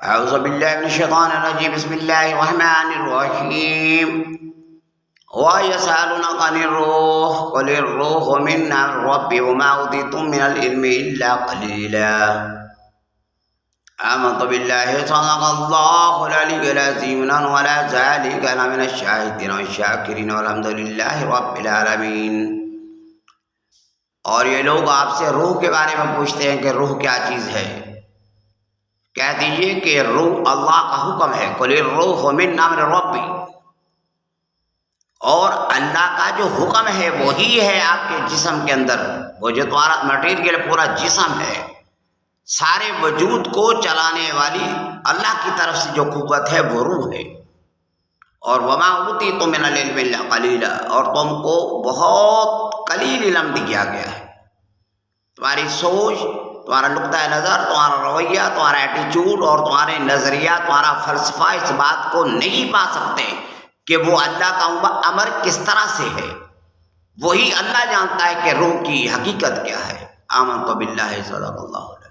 اعوذ باللہ من الشیطان الرجیم بسم اللہ الرحمن الرحیم وَيَسْأَلُونَكَ عَنِ الرُّوحِ قُلِ الرُّوحُ مِنْ أَمْرِ رَبِّي وَمَا أُوتِيتُم مِّنَ الْعِلْمِ إِلَّا قَلِيلًا آمنت باللہ صدق اللہ العلی العظیم وعلی ذلک لمن الشاہدین والشاکرین والحمد للہ رب العالمین۔ اور یہ لوگ آپ سے روح کے بارے میں پوچھتے ہیں کہ روح کیا چیز ہے؟ کہہ دیجئے کہ روح اللہ کا حکم ہے، قُلِ الرُّوحُ مِنْ أَمْرِ رَبِّي، اور اللہ کا جو حکم ہے وہی ہے آپ کے جسم کے اندر، وہ جو تمہارا مٹیریل پورا جسم ہے، سارے وجود کو چلانے والی اللہ کی طرف سے جو قوت ہے وہ روح ہے۔ اور وَمَا أُوتِيتُم مِّنَ الْعِلْمِ إِلَّا قَلِيلًا، اور تم کو بہت قلیل علم دیا گیا ہے۔ تمہاری سوچ، تمہارا نقطۂ نظر، تمہارا رویہ، تمہارا ایٹیچیوڈ اور تمہارے نظریہ، تمہارا فلسفہ اس بات کو نہیں پا سکتے کہ وہ اللہ کا امر کس طرح سے ہے۔ وہی اللہ جانتا ہے کہ روح کی حقیقت کیا ہے۔ آمنت باللہ صدق اللہ۔